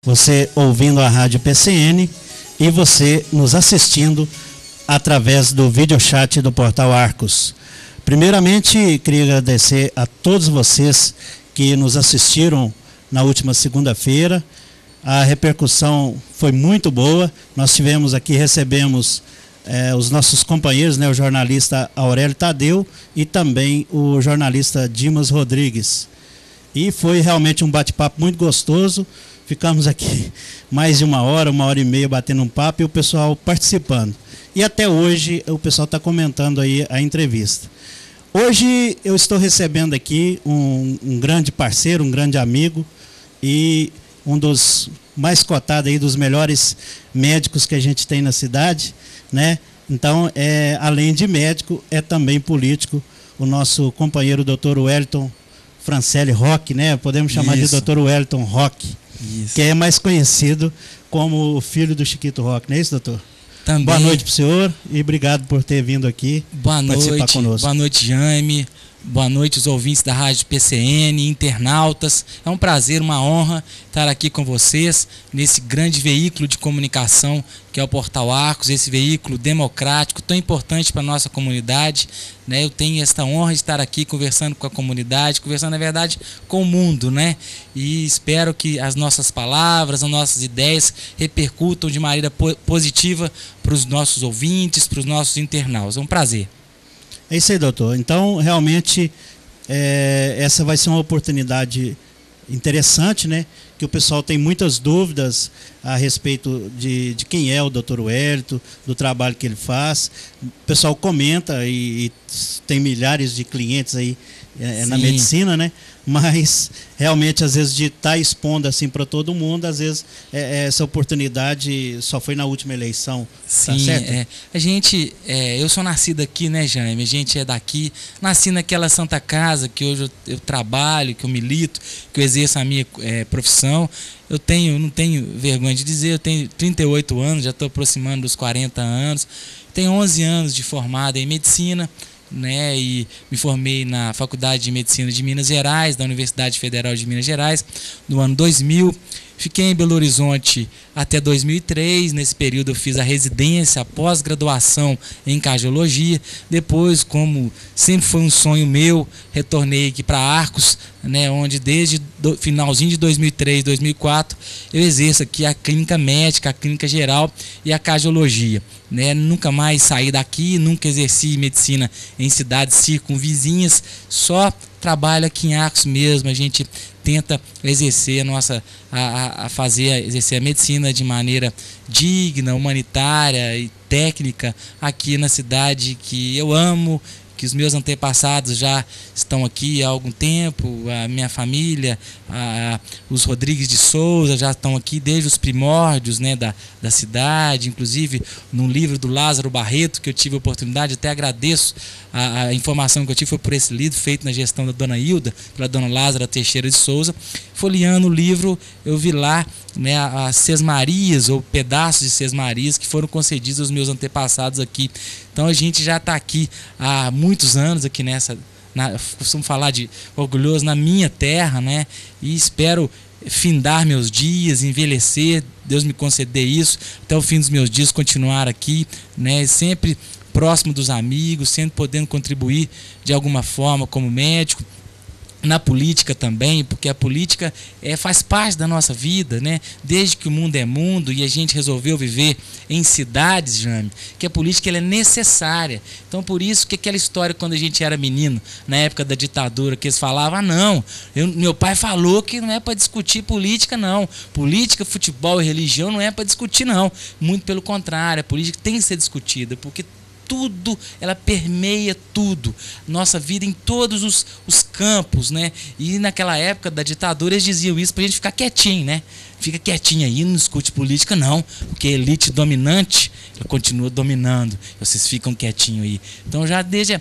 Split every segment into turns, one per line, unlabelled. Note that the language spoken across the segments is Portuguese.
Você ouvindo a Rádio PCN e você nos assistindo através do videochat do Portal Arcos. Primeiramente, queria agradecer a todos vocês que nos assistiram na última segunda-feira. A repercussão foi muito boa. Nós recebemos os nossos companheiros, né, o jornalista Aurélio Tadeu e também o jornalista Dimas Rodrigues. E foi realmente um bate-papo muito gostoso. Ficamos aqui mais de uma hora e meia batendo um papo e o pessoal participando. E até hoje o pessoal está comentando aí a entrevista. Hoje eu estou recebendo aqui um grande parceiro, um grande amigo e um dos mais cotados aí, dos melhores médicos que a gente tem na cidade, né? Então, além de médico, é também político, o nosso companheiro Dr. Wellington Francelli Roque, né? Podemos chamar de Dr. Wellington Roque, que é mais conhecido como o filho do Chiquito Roque, não é isso, doutor?
Também.
Boa noite para o senhor e obrigado por ter vindo aqui participar conosco.
Boa noite, Jaime. Boa noite, os ouvintes da Rádio PCN, internautas. É um prazer, uma honra estar aqui com vocês nesse grande veículo de comunicação que é o Portal Arcos, esse veículo democrático tão importante para a nossa comunidade, né? Eu tenho esta honra de estar aqui conversando com a comunidade, conversando, na verdade, com o mundo, né? E espero que as nossas palavras, as nossas ideias repercutam de maneira positiva para os nossos ouvintes, para os nossos internautas. É um prazer.
É isso aí, doutor. Então, realmente, essa vai ser uma oportunidade interessante, né? Que o pessoal tem muitas dúvidas a respeito de quem é o Dr. Wellington, do trabalho que ele faz. O pessoal comenta e tem milhares de clientes aí na medicina, né? Mas realmente, às vezes, de estar expondo assim para todo mundo, às vezes essa oportunidade só foi na última eleição.
Sim,
tá certo?
A gente, eu sou nascido aqui, né, Jaime? A gente é daqui, nasci naquela Santa Casa que hoje eu trabalho, que eu milito, que eu exerço a minha profissão. Eu não tenho vergonha de dizer, eu tenho 38 anos, já estou aproximando dos 40 anos, tenho 11 anos de formado em medicina, né, e me formei na Faculdade de Medicina de Minas Gerais, da Universidade Federal de Minas Gerais, no ano 2000. Fiquei em Belo Horizonte até 2003, nesse período eu fiz a residência, a pós-graduação em cardiologia. Depois, como sempre foi um sonho meu, retornei aqui para Arcos, né, onde desde finalzinho de 2003, 2004, eu exerço aqui a clínica médica, a clínica geral e a cardiologia. Né? Nunca mais saí daqui, nunca exerci medicina em cidades circunvizinhas, só trabalho aqui em Arcos mesmo. A gente tenta exercer exercer a medicina de maneira digna, humanitária e técnica aqui na cidade que eu amo, que os meus antepassados já estão aqui há algum tempo, a minha família, os Rodrigues de Souza já estão aqui desde os primórdios, né, da cidade. Inclusive num livro do Lázaro Barreto que eu tive a oportunidade, até agradeço a informação que eu tive, foi por esse livro feito na gestão da dona Hilda, pela dona Lázara Teixeira de Souza. Folheando o livro, eu vi lá, né, as sesmarias ou pedaços de sesmarias que foram concedidos aos meus antepassados aqui. Então a gente já está aqui há muitos anos aqui costumo falar de orgulhoso, na minha terra, né? E espero findar meus dias, envelhecer, Deus me conceder isso, até o fim dos meus dias continuar aqui, né? Sempre próximo dos amigos, sempre podendo contribuir de alguma forma como médico. Na política também, porque a política faz parte da nossa vida, né? Desde que o mundo é mundo e a gente resolveu viver em cidades, Jaime, que a política ela é necessária. Então, por isso que aquela história quando a gente era menino, na época da ditadura, que eles falavam, meu pai falou que não é para discutir política, não. Política, futebol e religião não é para discutir, não. Muito pelo contrário, a política tem que ser discutida, porque tudo, ela permeia tudo, nossa vida em todos os campos, né? E naquela época da ditadura eles diziam isso pra gente ficar quietinho, né? Fica quietinho aí, não discute política não, porque a elite dominante, ela continua dominando, vocês ficam quietinho aí. Então já desde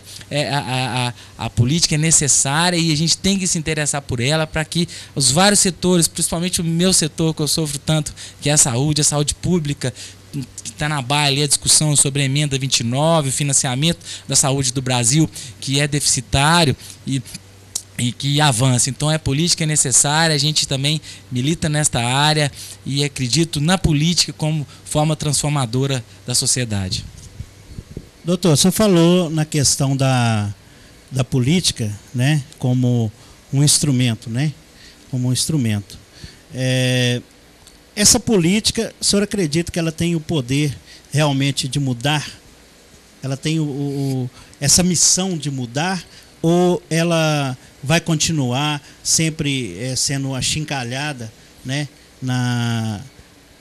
a política é necessária e a gente tem que se interessar por ela para que os vários setores, principalmente o meu setor que eu sofro tanto, que é a saúde pública, que está na baia a discussão sobre a emenda 29, o financiamento da saúde do Brasil, que é deficitário, e e que avance. Então a política é necessária, a gente também milita nesta área e acredito na política como forma transformadora da sociedade.
Doutor, você falou na questão da política, né, como um instrumento, né, como um instrumento. Essa política, o senhor acredita que ela tem o poder realmente de mudar? Ela tem essa missão de mudar, ou ela vai continuar sempre sendo achincalhada, né,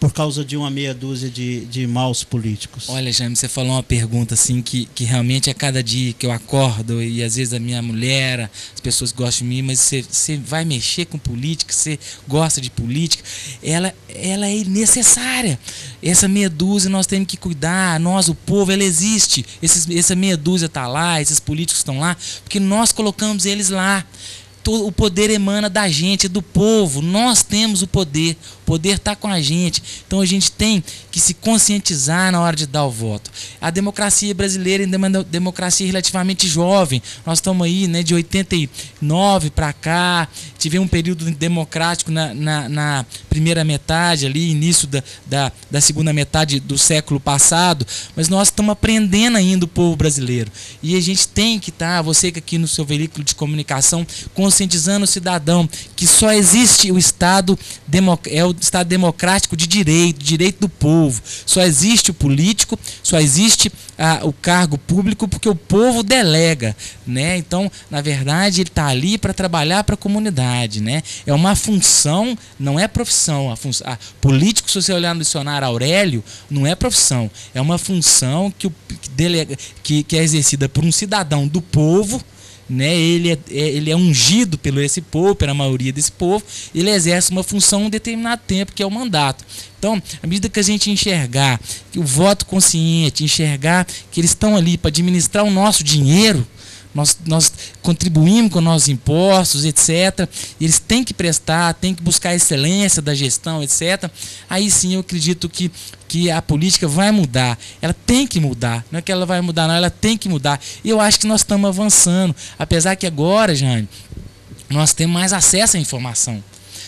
por causa de uma meia dúzia de maus políticos?
Olha, Jaime, você falou uma pergunta assim que realmente a cada dia que eu acordo, e às vezes a minha mulher, as pessoas gostam de mim, mas você vai mexer com política, você gosta de política, ela é necessária. Essa meia dúzia nós temos que cuidar, nós, o povo, ela existe. Essa meia dúzia está lá, esses políticos estão lá, porque nós colocamos eles lá. O poder emana da gente, do povo. Nós temos o poder está com a gente. Então a gente tem que se conscientizar na hora de dar o voto. A democracia brasileira ainda é uma democracia relativamente jovem. Nós estamos aí, né, de 89 para cá. Tivemos um período democrático na primeira metade, ali, início da segunda metade do século passado. Mas nós estamos aprendendo ainda, o povo brasileiro. E a gente tem que estar, você que aqui no seu veículo de comunicação, conscientizando o cidadão que só existe o Estado Estado democrático de direito do povo. Só existe o político, só existe o cargo público porque o povo delega, né? Então, na verdade, ele está ali para trabalhar para a comunidade, né? É uma função, não é profissão. Político, se você olhar no dicionário Aurélio, não é profissão. É uma função que é exercida por um cidadão do povo, né? Ele é ungido pelo esse povo, pela maioria desse povo. Ele exerce uma função em um determinado tempo, que é o mandato. Então, à medida que a gente enxergar que o voto consciente, enxergar que eles estão ali para administrar o nosso dinheiro, nós contribuímos com nossos impostos, etc. Eles têm que prestar, têm que buscar a excelência da gestão, etc. Aí sim eu acredito que a política vai mudar. Ela tem que mudar. Não é que ela vai mudar, não, ela tem que mudar. E eu acho que nós estamos avançando. Apesar que agora, Jane, nós temos mais acesso à informação.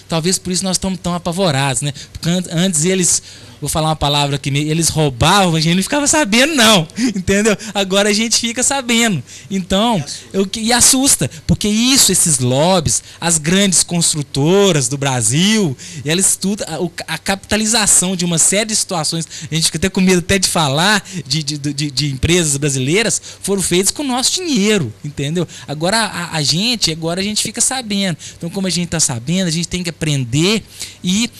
Talvez por isso nós estamos tão apavorados, né? Porque antes eles, vou falar uma palavra aqui, eles roubavam, a gente não ficava sabendo, não, entendeu? Agora a gente fica sabendo. Então, e assusta, porque esses lobbies, as grandes construtoras do Brasil, elas estudam a capitalização de uma série de situações. A gente fica até com medo até de falar de empresas brasileiras, foram feitas com o nosso dinheiro, entendeu? Agora a gente fica sabendo. Então, como a gente está sabendo, a gente tem que aprender e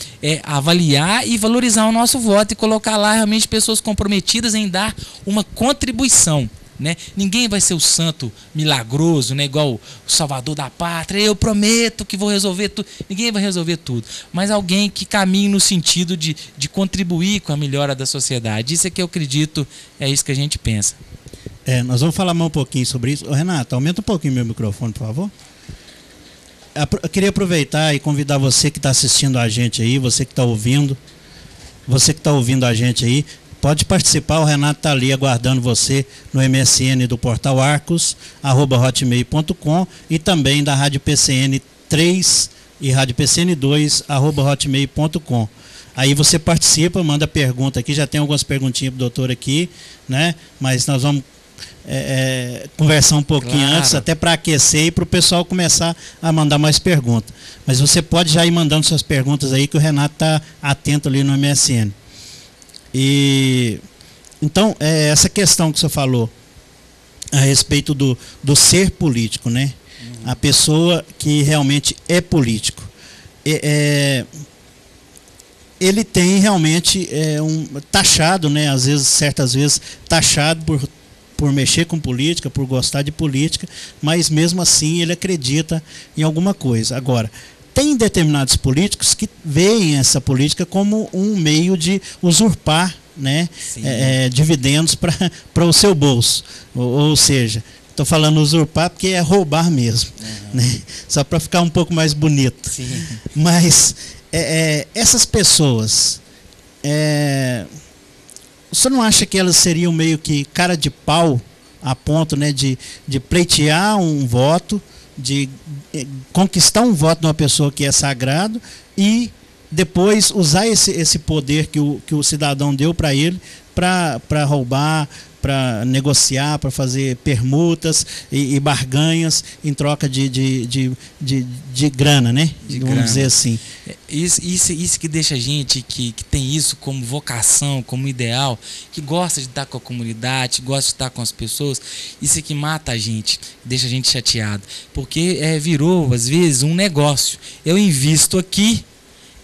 avaliar e valorizar o nosso voto e colocar lá realmente pessoas comprometidas em dar uma contribuição, né? Ninguém vai ser o santo milagroso, né? Igual o salvador da pátria, eu prometo que vou resolver tudo. Ninguém vai resolver tudo, mas alguém que caminhe no sentido de contribuir com a melhora da sociedade. Isso é que eu acredito, é isso que a gente pensa.
Nós vamos falar mais um pouquinho sobre isso. Renato, aumenta um pouquinho meu microfone, por favor. Eu queria aproveitar e convidar você que está assistindo a gente aí, você que está ouvindo a gente aí, pode participar. O Renato está ali aguardando você no MSN do Portal Arcos, @hotmail.com, e também da Rádio PCN 3 e Rádio PCN 2, @hotmail.com. Aí você participa, manda pergunta aqui, já tem algumas perguntinhas para o doutor aqui, né? Mas nós vamos conversar um pouquinho antes, até para aquecer e para o pessoal começar a mandar mais perguntas. Mas você pode já ir mandando suas perguntas aí, que o Renato está atento ali no MSN. Então, essa questão que você falou a respeito do ser político, né? A pessoa que realmente é político. Ele tem realmente taxado, né? Às vezes, certas vezes, taxado por mexer com política, por gostar de política, mas mesmo assim ele acredita em alguma coisa. Agora, tem determinados políticos que veem essa política como um meio de usurpar, né, dividendos para o seu bolso. Ou seja, estou falando usurpar porque é roubar mesmo, né? Só para ficar um pouco mais bonito. Sim. Mas essas pessoas... Você não acha que elas seriam meio que cara de pau a ponto, né, de pleitear um voto, de conquistar um voto de uma pessoa que é sagrado e depois usar esse poder que o cidadão deu para ele para roubar, para negociar, para fazer permutas e barganhas em troca de grana, né? Vamos dizer assim.
Isso que deixa a gente que tem isso como vocação, como ideal, que gosta de estar com a comunidade, gosta de estar com as pessoas, isso é que mata a gente, deixa a gente chateado. Porque virou, às vezes, um negócio. Eu invisto aqui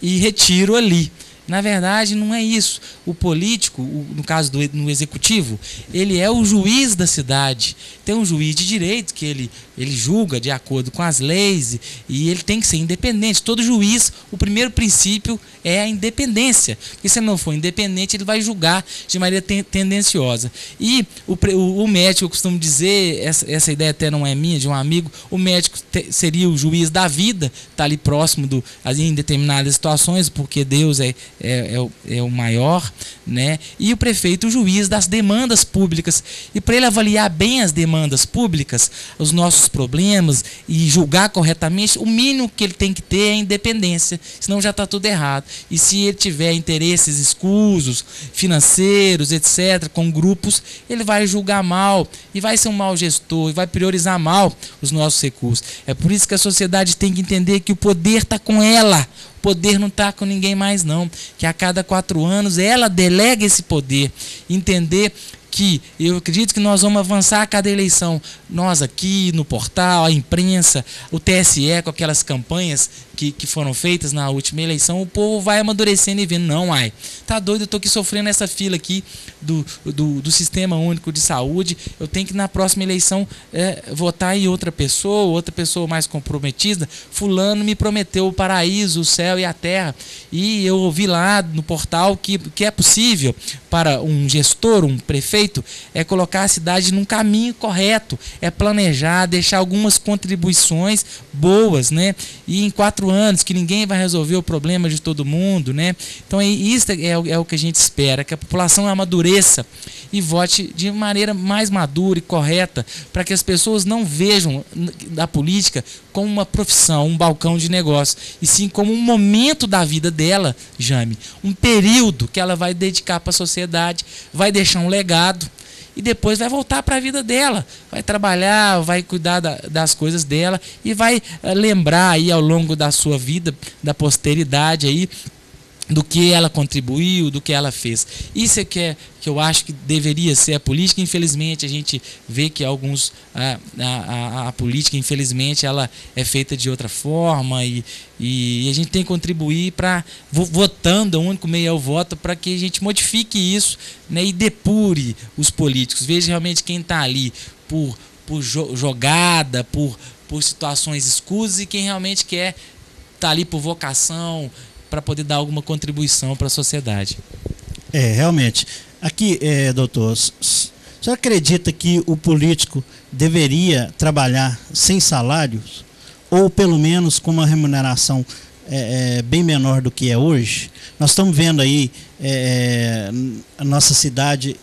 e retiro ali. Na verdade, não é isso. O político, no caso no executivo, ele é o juiz da cidade. Tem um juiz de direito que ele julga de acordo com as leis e ele tem que ser independente. Todo juiz, o primeiro princípio é a independência. Porque se ele não for independente, ele vai julgar de maneira tendenciosa. E o médico, eu costumo dizer, essa ideia até não é minha, de um amigo, o médico seria o juiz da vida, está ali próximo em determinadas situações, porque Deus é o maior, né? E o prefeito o juiz das demandas públicas. E para ele avaliar bem as demandas públicas, os nossos problemas e julgar corretamente, o mínimo que ele tem que ter é a independência, senão já está tudo errado. E se ele tiver interesses escusos, financeiros, etc., com grupos, ele vai julgar mal e vai ser um mau gestor e vai priorizar mal os nossos recursos. É por isso que a sociedade tem que entender que o poder está com ela. O poder não está com ninguém mais não, que a cada 4 anos ela delega esse poder, entender que eu acredito que nós vamos avançar a cada eleição, nós aqui no portal, a imprensa, o TSE com aquelas campanhas que foram feitas na última eleição, o povo vai amadurecendo e vendo, não, tá doido, eu estou aqui sofrendo essa fila aqui do Sistema Único de Saúde, eu tenho que na próxima eleição votar em outra pessoa mais comprometida, fulano me prometeu o paraíso, o céu e a terra, e eu ouvi lá no portal que é possível para um gestor, um prefeito, é colocar a cidade num caminho correto, é planejar, deixar algumas contribuições boas, né? E em 4 anos, que ninguém vai resolver o problema de todo mundo, né? Então isso é o que a gente espera, que a população amadureça e vote de maneira mais madura e correta, para que as pessoas não vejam a política como uma profissão, um balcão de negócio, e sim como um momento da vida dela, Jame, um período que ela vai dedicar para a sociedade, vai deixar um legado e depois vai voltar para a vida dela, vai trabalhar, vai cuidar das coisas dela e vai lembrar aí ao longo da sua vida, da posteridade aí, do que ela contribuiu, do que ela fez. Isso é que eu acho que deveria ser a política. Infelizmente, a gente vê que a política, infelizmente, ela é feita de outra forma e a gente tem que contribuir para, votando, o único meio é o voto, para que a gente modifique isso, né, e depure os políticos. Veja realmente quem está ali por jogada, por situações escusas e quem realmente quer estar ali por vocação, para poder dar alguma contribuição para a sociedade.
Realmente. Aqui, doutor, o senhor acredita que o político deveria trabalhar sem salários? Ou pelo menos com uma remuneração bem menor do que é hoje? Nós estamos vendo aí a nossa cidade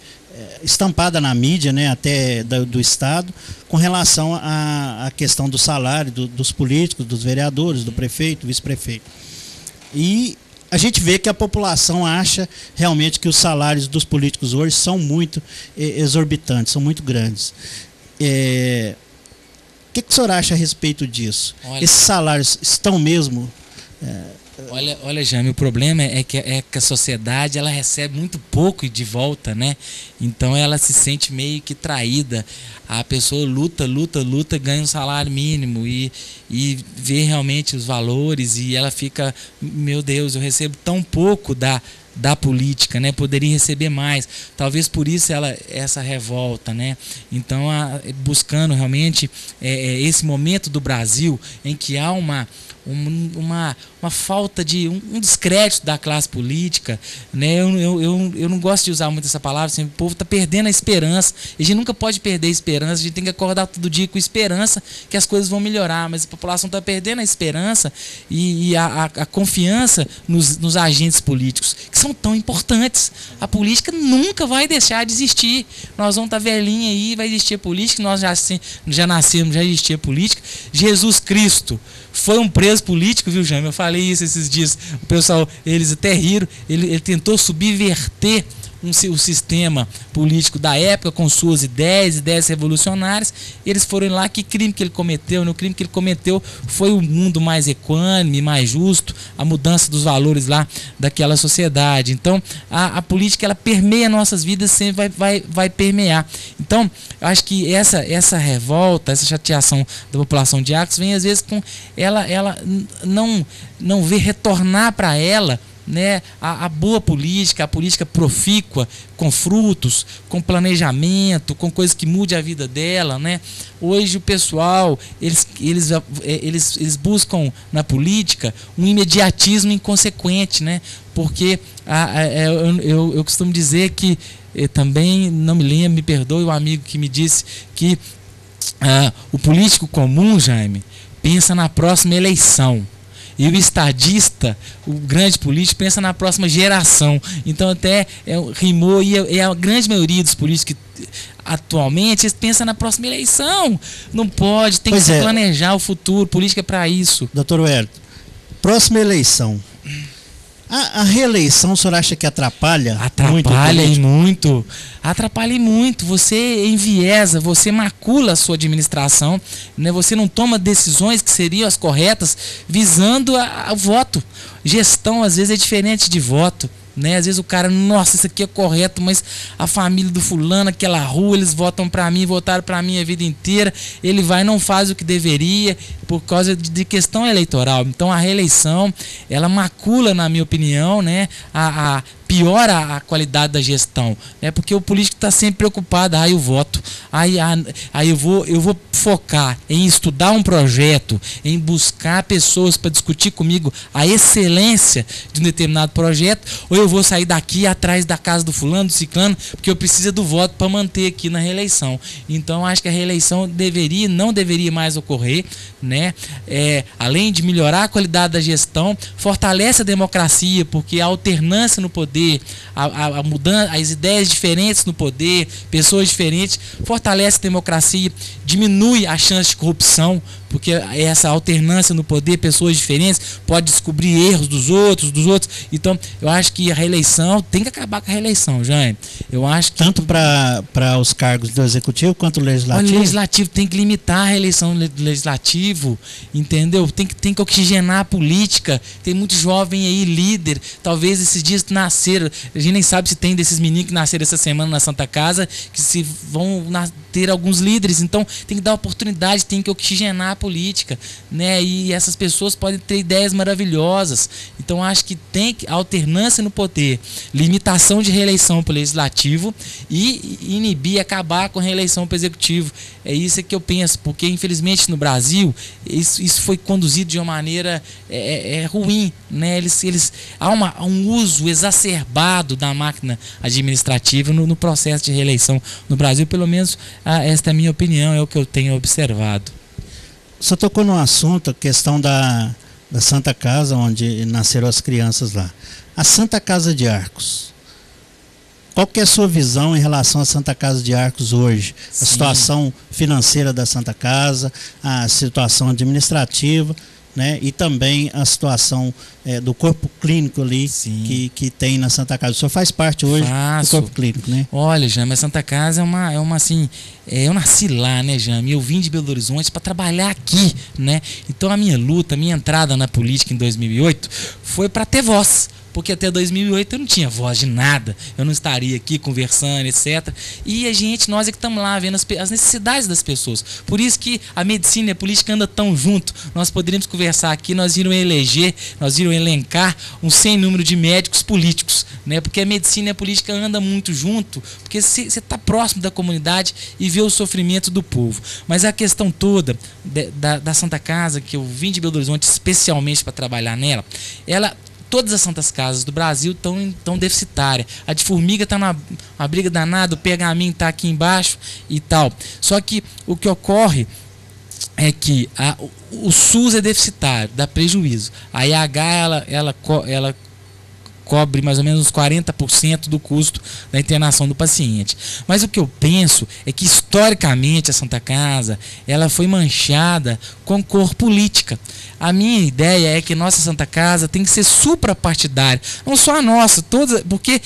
estampada na mídia, né, até do Estado, com relação à questão do salário dos políticos, dos vereadores, do prefeito, vice-prefeito. E a gente vê que a população acha realmente que os salários dos políticos hoje são muito exorbitantes, são muito grandes. O que o senhor acha a respeito disso? Olha, esses salários estão mesmo...
Olha, Jame, o problema é que a sociedade ela recebe muito pouco de volta, né? Então ela se sente meio que traída. A pessoa luta, ganha um salário mínimo e vê realmente os valores e ela fica, meu Deus, eu recebo tão pouco da política, né? Poderia receber mais. Talvez por isso essa revolta, né? Então, buscando realmente esse momento do Brasil em que há uma falta de um descrédito da classe política, né? Eu não gosto de usar muito essa palavra, assim, o povo está perdendo a esperança. A gente nunca pode perder a esperança, a gente tem que acordar todo dia com esperança que as coisas vão melhorar, mas a população está perdendo a esperança e a confiança nos agentes políticos, que são são tão importantes. A política nunca vai deixar de existir. Nós vamos estar velhinhos aí, vai existir a política, nós já nascemos, já existia a política. Jesus Cristo foi um preso político, viu, Jaime? Eu falei isso esses dias. O pessoal, eles até riram. Ele tentou subverter o sistema político da época com suas ideias revolucionárias. Eles foram lá, que crime que ele cometeu? O crime que ele cometeu foi um mundo mais equânime, mais justo, a mudança dos valores lá daquela sociedade. Então a política, ela permeia nossas vidas, sempre vai permear. Então eu acho que essa revolta, essa chateação da população de Arcos vem às vezes com ela não vê retornar para ela, né, a boa política, a política profícua, com frutos, com planejamento, com coisas que mude a vida dela, né? Hoje o pessoal, eles buscam na política um imediatismo inconsequente, né? Porque eu costumo dizer que, também não me lembro, me perdoe o amigo que me disse que o político comum, Jaime, pensa na próxima eleição. E o estadista, o grande político, pensa na próxima geração. Então até rimou, e a grande maioria dos políticos que atualmente eles pensam na próxima eleição. Não pode, tem que se planejar o futuro, política é para isso.
Doutor Wellington, próxima eleição. A reeleição, o senhor acha que atrapalha?
Atrapalha muito. Atrapalha e muito. Você enviesa, você macula a sua administração, né? Você não toma decisões que seriam as corretas visando o voto. Gestão, às vezes, é diferente de voto, né? Às vezes o cara, nossa, isso aqui é correto, mas a família do fulano, aquela rua, eles votam para mim, votaram para mim a vida inteira. Ele vai e não faz o que deveria por causa de questão eleitoral. Então a reeleição, ela macula, na minha opinião, né, piora a qualidade da gestão, né? Porque o político está sempre preocupado, eu voto, aí eu vou focar em estudar um projeto, em buscar pessoas para discutir comigo a excelência de um determinado projeto, ou eu vou sair daqui atrás da casa do fulano, do ciclano, porque eu preciso do voto para manter aqui na reeleição. Então acho que a reeleição não deveria mais ocorrer, né? Além de melhorar a qualidade da gestão, fortalece a democracia, porque a alternância no poder, a mudança, as ideias diferentes no poder, pessoas diferentes, fortalece a democracia, diminui a chance de corrupção, porque essa alternância no poder, pessoas diferentes, pode descobrir erros dos outros. Então, eu acho que a reeleição, tem que acabar com a reeleição, Jaime. Eu acho que
tanto para os cargos do executivo quanto do legislativo.
O legislativo tem que limitar a reeleição do legislativo, entendeu? Tem que oxigenar a política. Tem muito jovem aí, líder. Talvez esses dias nasceram, a gente nem sabe se tem desses meninos que nasceram essa semana na Santa Casa, que se vão ter alguns líderes. Então, tem que dar oportunidade, tem que oxigenar a política, né? E essas pessoas podem ter ideias maravilhosas. Então acho que tem alternância no poder, limitação de reeleição para o legislativo e inibir, acabar com a reeleição para o executivo. É isso que eu penso, porque infelizmente no Brasil isso foi conduzido de uma maneira ruim, né? Há um uso exacerbado da máquina administrativa no processo de reeleição no Brasil. Pelo menos esta é a minha opinião, é o que eu tenho observado.
Você tocou no assunto, a questão da Santa Casa, onde nasceram as crianças lá. A Santa Casa de Arcos. Qual que é a sua visão em relação à Santa Casa de Arcos hoje?
Sim.
A situação financeira da Santa Casa, a situação administrativa, né? E também a situação do corpo clínico ali que tem na Santa Casa. O senhor faz parte hoje do corpo clínico, né?
Olha, Jame, a Santa Casa eu nasci lá, né, Jame? Eu vim de Belo Horizonte para trabalhar aqui, né? Então a minha luta, a minha entrada na política em 2008 foi para ter voz. Porque até 2008 eu não tinha voz de nada, eu não estaria aqui conversando, etc. E nós é que estamos lá vendo as necessidades das pessoas. Por isso que a medicina e a política andam tão junto. Nós poderíamos conversar aqui, nós íamos elencar um sem número de médicos políticos, né? Porque a medicina e a política andam muito junto, porque você está próximo da comunidade e vê o sofrimento do povo. Mas a questão toda da Santa Casa, que eu vim de Belo Horizonte especialmente para trabalhar nela, todas as Santas Casas do Brasil estão deficitárias. A de Formiga está uma briga danada, o Pergaminho está aqui embaixo e tal. Só que o que ocorre é que o SUS é deficitário, dá prejuízo. A IH ela cobre mais ou menos uns 40% do custo da internação do paciente. Mas o que eu penso é que historicamente a Santa Casa ela foi manchada com cor política. A minha ideia é que nossa Santa Casa tem que ser suprapartidária, não só a nossa, todas, porque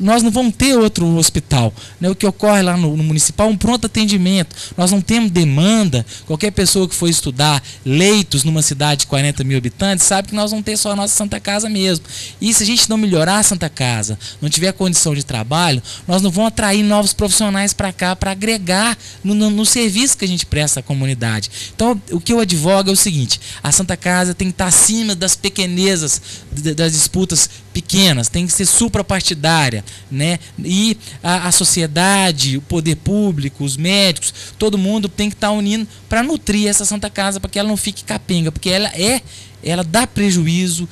nós não vamos ter outro hospital, né? O que ocorre lá no municipal, um pronto atendimento, nós não temos demanda. Qualquer pessoa que for estudar leitos numa cidade de 40 mil habitantes sabe que nós vamos ter só a nossa Santa Casa mesmo. E se a gente não melhorar a Santa Casa, não tiver condição de trabalho, nós não vamos atrair novos profissionais para cá, para agregar no serviço que a gente presta à comunidade. Então, o que eu advogo é o seguinte: a Santa Casa tem que estar acima das pequenezas, das disputas pequenas, tem que ser suprapartidária, né? E a sociedade, o poder público, os médicos, todo mundo tem que estar unindo para nutrir essa Santa Casa, para que ela não fique capenga, porque ela dá prejuízo,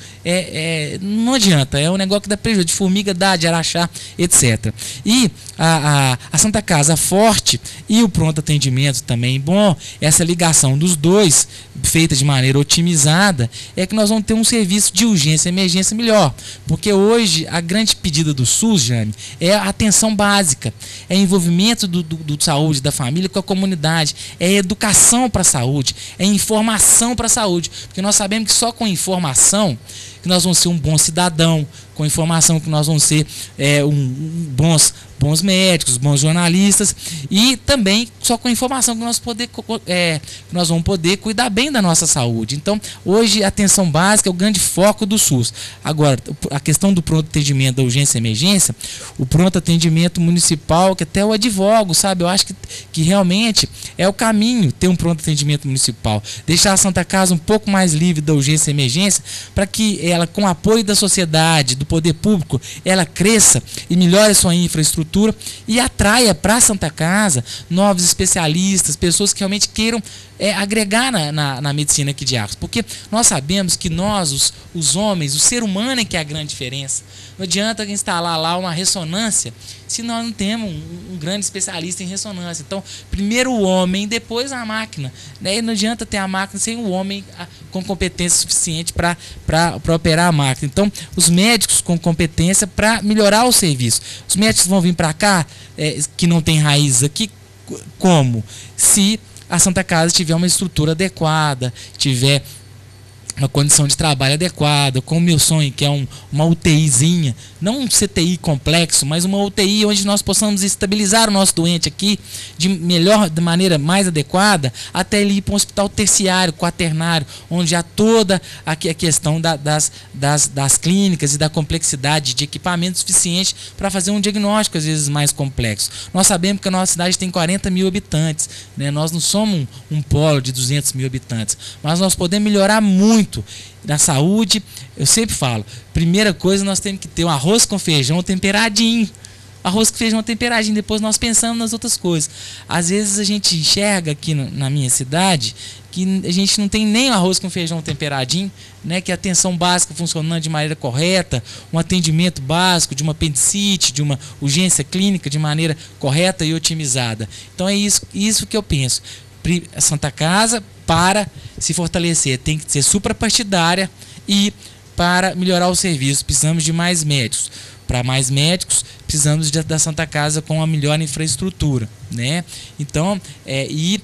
não adianta, é um negócio que dá prejuízo, de formiga dá, de araxá, etc. E a Santa Casa forte e o pronto atendimento também bom, essa ligação dos dois, feita de maneira otimizada, é que nós vamos ter um serviço de urgência e emergência melhor. Porque hoje a grande pedida do SUS, Jane, é a atenção básica, é envolvimento do saúde, da família com a comunidade, é educação para a saúde, é informação para a saúde, porque nós sabemos que só com informação que nós vamos ser um bom cidadão, com informação que nós vamos ser bons médicos, bons jornalistas, e também só com informação que nós vamos poder cuidar bem da nossa saúde. Então, hoje a atenção básica é o grande foco do SUS. Agora, a questão do pronto atendimento da urgência e emergência, o pronto atendimento municipal, que até eu advogo, sabe? Eu acho que realmente é o caminho ter um pronto atendimento municipal. Deixar a Santa Casa um pouco mais livre da urgência e emergência, para que ela, com o apoio da sociedade, do poder público, ela cresça e melhore a sua infraestrutura e atraia para a Santa Casa novos especialistas, pessoas que realmente queiram agregar na medicina aqui de Arcos. Porque nós sabemos que nós, os homens, o ser humano é que é a grande diferença. Não adianta instalar lá uma ressonância se nós não temos um grande especialista em ressonância. Então, primeiro o homem, depois a máquina, né? E não adianta ter a máquina sem o homem com competência suficiente para operar a máquina. Então, os médicos com competência para melhorar o serviço. Os médicos vão vir para cá, que não tem raiz aqui, como? Se a Santa Casa tiver uma estrutura adequada, tiver uma condição de trabalho adequada, com o meu sonho, que é uma UTIzinha, não um CTI complexo, mas uma UTI onde nós possamos estabilizar o nosso doente aqui de maneira mais adequada, até ele ir para um hospital terciário, quaternário, onde há toda a questão das clínicas e da complexidade de equipamento suficiente para fazer um diagnóstico às vezes mais complexo. Nós sabemos que a nossa cidade tem 40 mil habitantes, né? Nós não somos um polo de 200 mil habitantes, mas nós podemos melhorar muito na saúde. Eu sempre falo, primeira coisa, nós temos que ter um arroz com feijão temperadinho. Arroz com feijão temperadinho, depois nós pensamos nas outras coisas. Às vezes a gente enxerga aqui na minha cidade que a gente não tem nem arroz com feijão temperadinho, né? Que a atenção básica funcionando de maneira correta, um atendimento básico de uma apendicite, de uma urgência clínica de maneira correta e otimizada. Então é isso que eu penso. A Santa Casa, para se fortalecer, tem que ser suprapartidária, e para melhorar o serviço precisamos de mais médicos. Para mais médicos, precisamos da Santa Casa com a melhor infraestrutura, né? Então, e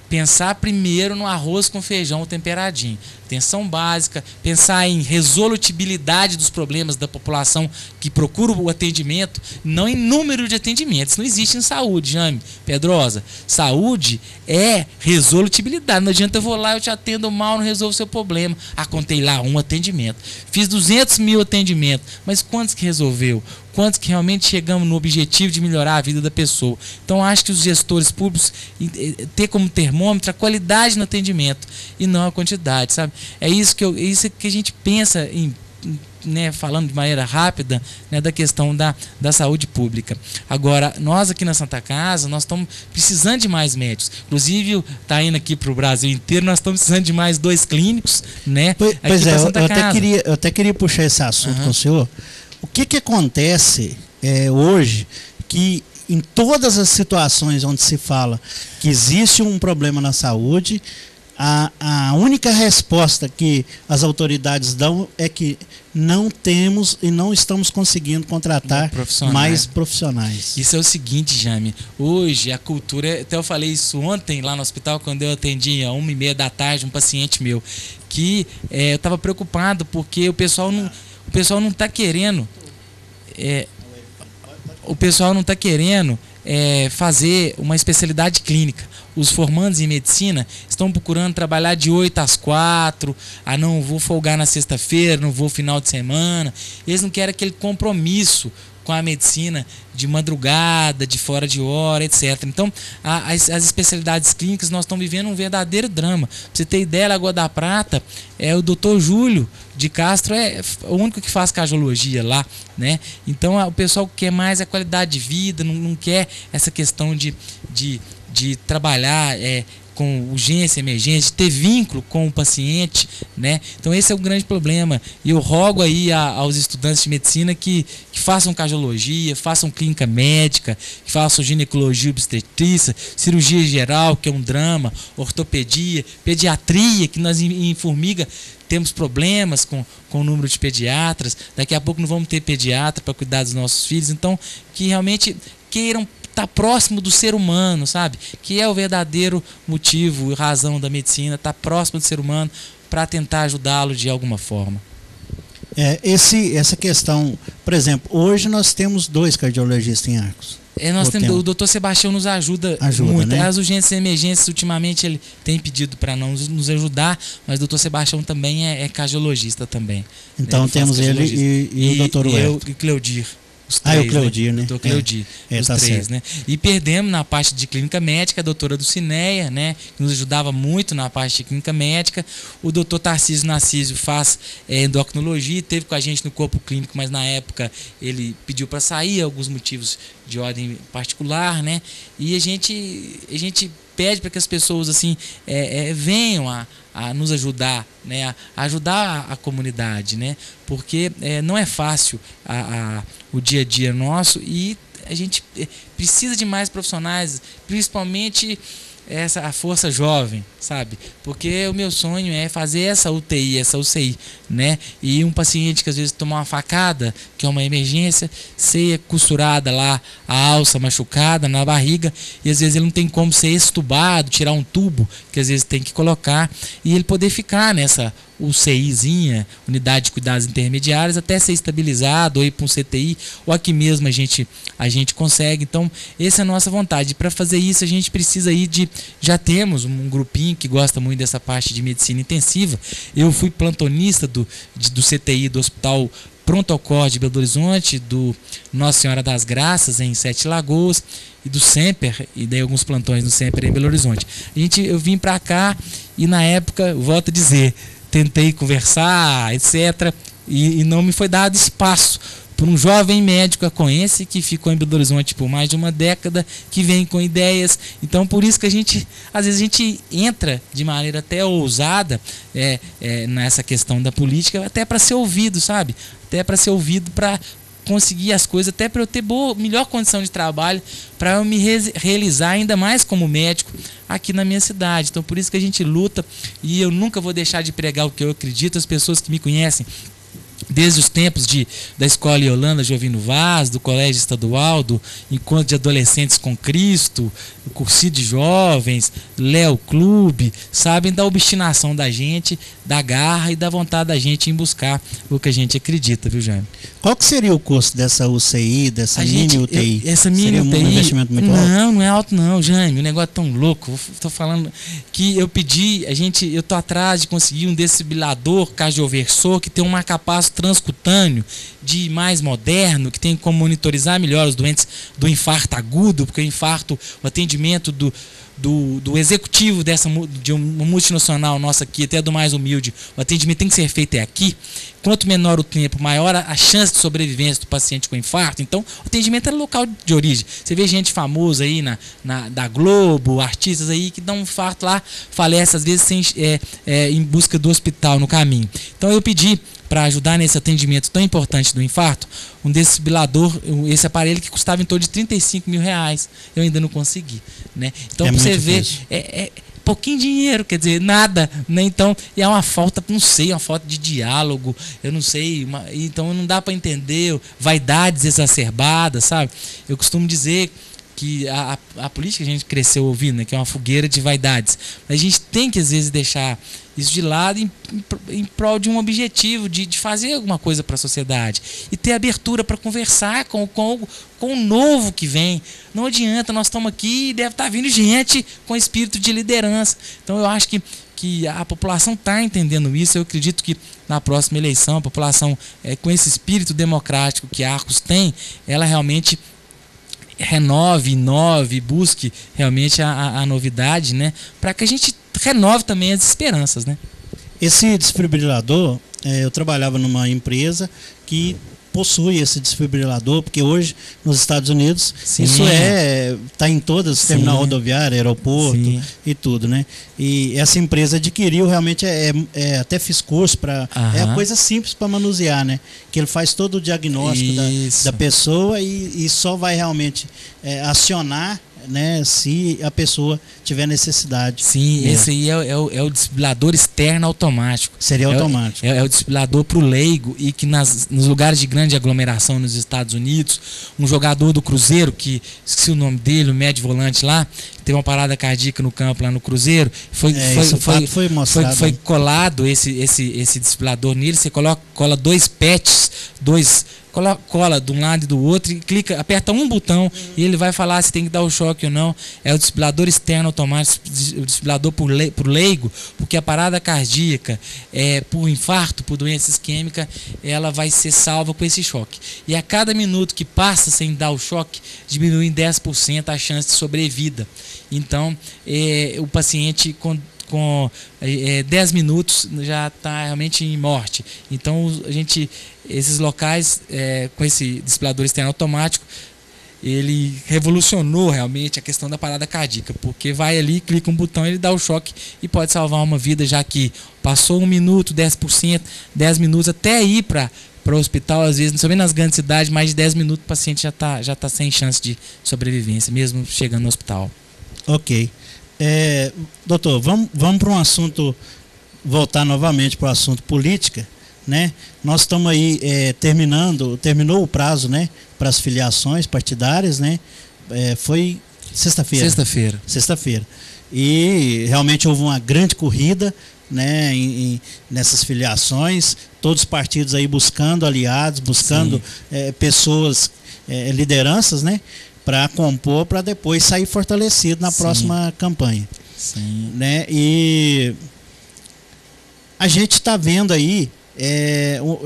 pensar primeiro no arroz com feijão temperadinho. Atenção básica, pensar em resolutibilidade dos problemas da população que procura o atendimento, não em número de atendimentos. Isso não existe em saúde, Jame Pedrosa. Saúde é resolutibilidade. Não adianta eu vou lá, eu te atendo mal, não resolvo o seu problema. Contei lá um atendimento. Fiz 200 mil atendimentos, mas quantos que resolveu? Quantos que realmente chegamos no objetivo de melhorar a vida da pessoa? Então, acho que os gestores públicos ter como termômetro a qualidade no atendimento e não a quantidade, sabe? É isso que a gente pensa em, né, falando de maneira rápida, né, da questão da saúde pública. Agora, nós aqui na Santa Casa, nós estamos precisando de mais médicos. Inclusive, está indo aqui para o Brasil inteiro, nós estamos precisando de mais 2 clínicos, né?
Pois é, eu até queria puxar esse assunto com o senhor. O que acontece hoje, que em todas as situações onde se fala que existe um problema na saúde, A única resposta que as autoridades dão é que não temos e não estamos conseguindo contratar mais profissionais.
Isso é o seguinte, Jaime, hoje a cultura, até eu falei isso ontem lá no hospital, quando eu atendi às 1h30 da tarde um paciente meu, que eu estava preocupado porque o pessoal não está querendo, fazer uma especialidade clínica. Os formandos em medicina estão procurando trabalhar de 8 às 4, não vou folgar na sexta-feira, não vou final de semana. Eles não querem aquele compromisso com a medicina de madrugada, de fora de hora, etc. Então, as especialidades clínicas, nós estamos vivendo um verdadeiro drama. Pra você ter ideia, Lagoa da Prata, o Dr. Júlio de Castro é o único que faz cardiologia lá, né? Então, o pessoal quer mais a qualidade de vida, não quer essa questão de trabalhar com urgência, emergência, de ter vínculo com o paciente, né? Então esse é o grande problema. E eu rogo aí aos estudantes de medicina que façam cardiologia, façam clínica médica, que façam ginecologia, obstetrícia, cirurgia geral, que é um drama, ortopedia, pediatria, que nós em Formiga temos problemas com o número de pediatras. Daqui a pouco não vamos ter pediatra para cuidar dos nossos filhos. Então, que realmente queiram estar próximo do ser humano, sabe? Que é o verdadeiro motivo e razão da medicina, estar próximo do ser humano para tentar ajudá-lo de alguma forma.
Essa questão, por exemplo, hoje nós temos 2 cardiologistas em Arcos.
O doutor Sebastião nos ajuda muito.
Né?
As urgências e emergências, ultimamente, ele tem pedido para não nos ajudar, mas o doutor Sebastião também é cardiologista também.
Então temos ele e o doutor
eu e Cleudir. Os 3,
o Cleudir, né?
Doutor Cleudir, os
tá
3,
certo.
né? E perdemos na parte de clínica médica a doutora Dulcineia, né? Que nos ajudava muito na parte de clínica médica. O doutor Tarcísio Narcísio faz endocrinologia, teve com a gente no corpo clínico, mas na época ele pediu para sair, alguns motivos de ordem particular, né? E a gente pede para que as pessoas assim venham a nos ajudar, né? A ajudar a comunidade, né? Porque não é fácil o dia a dia nosso e a gente precisa de mais profissionais, principalmente a força jovem, sabe? Porque o meu sonho é fazer essa UTI, essa UCI, né? E um paciente que às vezes toma uma facada, que é uma emergência, ser costurada lá, a alça machucada na barriga, e às vezes ele não tem como ser extubado, tirar um tubo, que às vezes tem que colocar, e ele poder ficar nessa UCIzinha, unidade de cuidados intermediários, até ser estabilizado, ou ir para um CTI, ou aqui mesmo a gente consegue. Então, essa é a nossa vontade. Para fazer isso, a gente precisa ir já temos um grupinho que gosta muito dessa parte de medicina intensiva. Eu fui plantonista do CTI do Hospital Pronto Acorde de Belo Horizonte, do Nossa Senhora das Graças em Sete Lagoas, e do Semper, e dei alguns plantões no Semper em Belo Horizonte. Eu vim para cá e na época, volto a dizer, tentei conversar, etc., e não me foi dado espaço por um jovem médico aconense que ficou em Belo Horizonte por mais de uma década, que vem com ideias. Então, por isso que às vezes a gente entra de maneira até ousada nessa questão da política, até para ser ouvido, sabe? Até para ser ouvido, para conseguir as coisas, até para eu ter melhor condição de trabalho, para eu me realizar ainda mais como médico aqui na minha cidade. Então, por isso que a gente luta, e eu nunca vou deixar de pregar o que eu acredito. As pessoas que me conhecem desde os tempos da Escola Yolanda Jovino Vaz, do Colégio Estadual, do Encontro de Adolescentes com Cristo, o Cursinho de Jovens, Léo Clube, sabem da obstinação da gente, da garra e da vontade da gente em buscar o que a gente acredita, viu, Jaime?
Qual que seria o custo dessa UCI, dessa mini UTI?
Essa mini
seria
UTI,
um investimento muito alto?
Não é alto não, Jaime, o negócio é tão louco. Estou falando que eu pedi, eu estou atrás de conseguir um desfibrilador cardioversor que tem um marca-passo transcutâneo de mais moderno, que tem como monitorizar melhor os doentes do infarto agudo, porque o atendimento do executivo de uma multinacional nossa aqui, até do mais humilde, o atendimento tem que ser feito aqui. Quanto menor o tempo, maior a chance de sobrevivência do paciente com infarto. Então, o atendimento é local de origem. Você vê gente famosa aí da Globo, artistas aí que dão um infarto lá, falece às vezes em busca do hospital no caminho. Então, eu pedi para ajudar nesse atendimento tão importante do infarto, um desfibrilador, esse aparelho que custava em torno de R$35 mil. Eu ainda não consegui, né? Então, você vê, pouquinho dinheiro, quer dizer, nada, né? Então, é uma falta, não sei, uma falta de diálogo, eu não sei, então não dá para entender, vaidades exacerbadas, sabe? Eu costumo dizer que a política a gente cresceu ouvindo, né, que é uma fogueira de vaidades. Mas a gente tem que, às vezes, deixar isso de lado em prol de um objetivo, de fazer alguma coisa para a sociedade. E ter abertura para conversar com o novo que vem. Não adianta, nós estamos aqui e deve estar vindo gente com espírito de liderança. Então eu acho que a população está entendendo isso. Eu acredito que na próxima eleição, a população, com esse espírito democrático que a Arcos tem, ela realmente renove, inove, busque realmente a novidade, né? Para que a gente renove também as esperanças, né?
Esse desfibrilador, eu trabalhava numa empresa que possui esse desfibrilador, porque hoje nos Estados Unidos
Sim.
isso está em todas, terminal rodoviário, aeroporto
Sim.
e tudo, né? E essa empresa adquiriu, realmente até fiz curso para é a coisa simples para manusear, né? Que ele faz todo o diagnóstico da pessoa e só vai realmente acionar, né, se a pessoa tiver necessidade.
Sim, esse aí é o desfibrilador externo automático.
Seria automático.
É o desfibrilador para o leigo, e que nos lugares de grande aglomeração nos Estados Unidos, um jogador do Cruzeiro, que esqueci o nome dele, o médio volante lá, teve uma parada cardíaca no campo lá no Cruzeiro, foi colado esse desfibrilador nele. Você cola dois patches, cola de um lado e do outro, e aperta um botão e ele vai falar se tem que dar o choque ou não. É o desfibrilador externo automático, o desfibrilador por leigo, porque a parada cardíaca, por infarto, por doença isquêmica, ela vai ser salva com esse choque. E a cada minuto que passa sem dar o choque, diminui em 10% a chance de sobrevida. Então, o paciente com 10 minutos já está realmente em morte. Então, esses locais, com esse desfibrilador externo automático, ele revolucionou realmente a questão da parada cardíaca, porque vai ali, clica um botão, ele dá o choque e pode salvar uma vida, já que passou 1 minuto, 10%, 10 minutos, até ir para o hospital, às vezes, não somente nas grandes cidades, mais de 10 minutos o paciente já tá sem chance de sobrevivência, mesmo chegando no hospital. Ok.
Doutor, vamos para um assunto, voltar novamente para o assunto política, né? Nós estamos aí terminou o prazo, né, para as filiações partidárias, né? Foi sexta-feira. E realmente houve uma grande corrida, né, nessas filiações, todos os partidos aí buscando aliados, buscando pessoas, lideranças, né, para compor, para depois sair fortalecido na próxima campanha.
Sim.
Né? E a gente está vendo aí,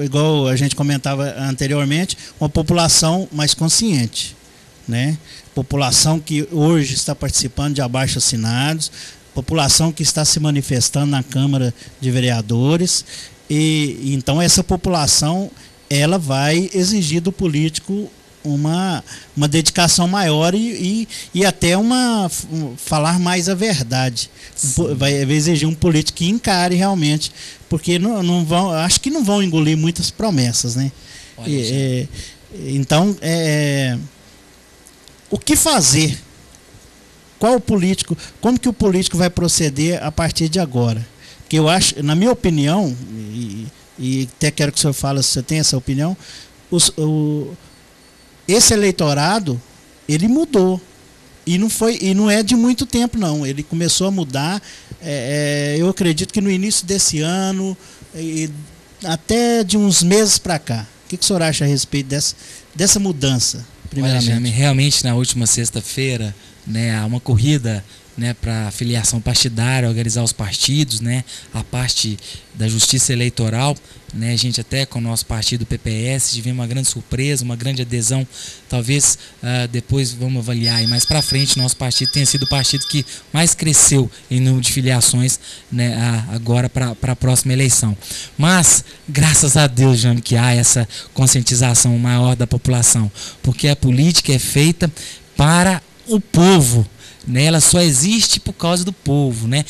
igual a gente comentava anteriormente, uma população mais consciente, né? População que hoje está participando de abaixo-assinados, população que está se manifestando na Câmara de Vereadores, e então essa população, ela vai exigir do político uma dedicação maior e até falar mais a verdade. Vai exigir um político que encare realmente, porque acho que não vão engolir muitas promessas, né? Então, o que fazer? Como que o político vai proceder a partir de agora? Porque eu acho, na minha opinião, e até quero que o senhor fale se você tem essa opinião, esse eleitorado, ele mudou, e não é de muito tempo não, ele começou a mudar, eu acredito que no início desse ano, e até de uns meses para cá. O que o senhor acha a respeito dessa mudança, primeiramente?
Olha, Jaime, realmente na última sexta-feira, né, há uma corrida, né, para filiação partidária, organizar os partidos, né, a parte da justiça eleitoral, né, a gente até com o nosso partido PPS tivemos uma grande surpresa, uma grande adesão. Talvez depois vamos avaliar, e mais para frente nosso partido tenha sido o partido que mais cresceu em número de filiações, né, agora para a próxima eleição. Mas graças a Deus, Jaime, que há essa conscientização maior da população, porque a política é feita para o povo, né? Ela só existe por causa do povo, né?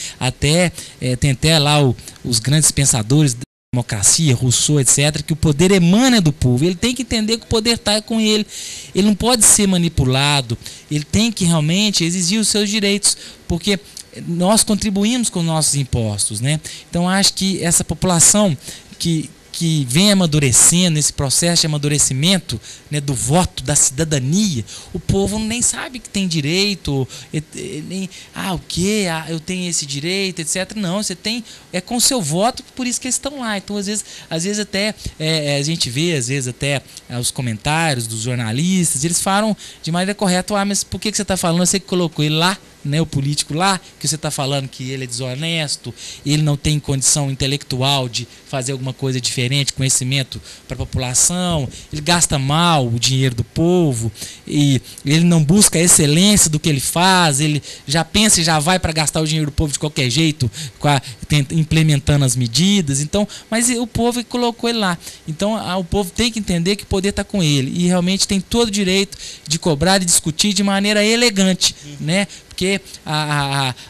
Tem até lá os grandes pensadores da democracia, Rousseau, etc., que o poder emana do povo. Ele tem que entender que o poder está com ele. Ele não pode ser manipulado. Ele tem que realmente exigir os seus direitos, porque nós contribuímos com nossos impostos, né? Então acho que essa população que vem amadurecendo, esse processo de amadurecimento, né, do voto, da cidadania, o povo nem sabe que tem direito, nem, o quê? Eu tenho esse direito, etc. Não, você tem, é com o seu voto, por isso que eles estão lá. Então, às vezes até, a gente vê, os comentários dos jornalistas, eles falam de maneira correta, mas por que você está falando? Você que colocou ele lá, né, o político lá, que você está falando que ele é desonesto, ele não tem condição intelectual de fazer alguma coisa diferente, conhecimento para a população, ele gasta mal o dinheiro do povo, e ele não busca a excelência do que ele faz, ele já pensa e já vai para gastar o dinheiro do povo de qualquer jeito, implementando as medidas. Então, mas o povo colocou ele lá. Então o povo tem que entender que o poder está com ele, e realmente tem todo o direito de cobrar e discutir de maneira elegante, né? Porque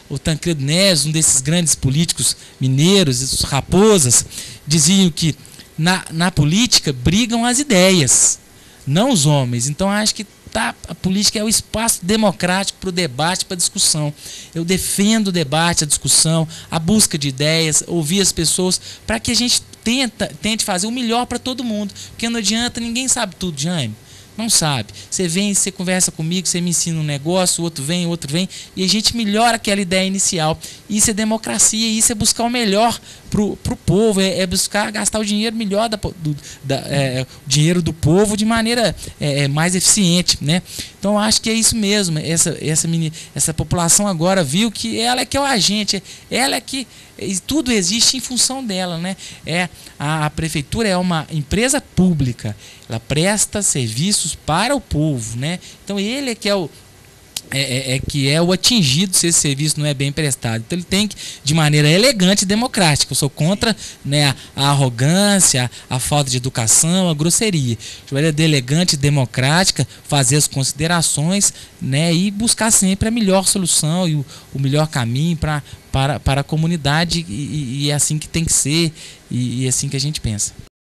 o Tancredo Neves, um desses grandes políticos mineiros, os raposas, diziam que na política brigam as ideias, não os homens. Então acho que a política é o espaço democrático para o debate, para a discussão. Eu defendo o debate, a discussão, a busca de ideias, ouvir as pessoas, para que a gente tente fazer o melhor para todo mundo. Porque não adianta, ninguém sabe tudo, Jaime. Não sabe. Você vem, você conversa comigo, você me ensina um negócio, o outro vem, e a gente melhora aquela ideia inicial. Isso é democracia, isso é buscar o melhor pro povo, é buscar gastar o dinheiro melhor, o dinheiro do povo de maneira mais eficiente, né? Então eu acho que é isso mesmo. Essa população agora viu que ela é que é o agente, ela é que tudo existe em função dela, né? A prefeitura é uma empresa pública, ela presta serviços para o povo, né? Então ele é que é o atingido se esse serviço não é bem prestado. Então ele tem que, de maneira elegante e democrática. Eu sou contra, né, a arrogância, a falta de educação, a grosseria. De maneira elegante e democrática, fazer as considerações, né, e buscar sempre a melhor solução e o melhor caminho para a comunidade, e é assim que tem que ser, e é assim que a gente pensa.